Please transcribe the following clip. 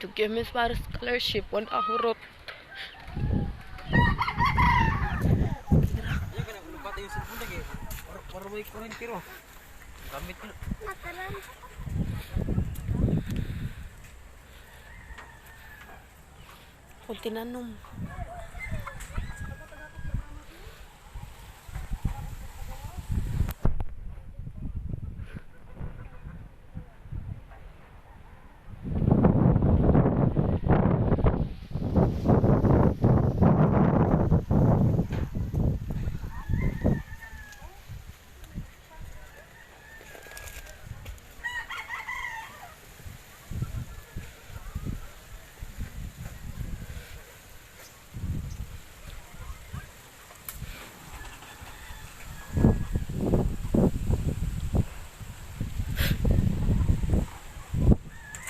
To give Miss para scholarship, one ahurot. Iya kan lupa tayo sa puno lagi. Para may kunin kiro. Gamit na. Kung tinanong.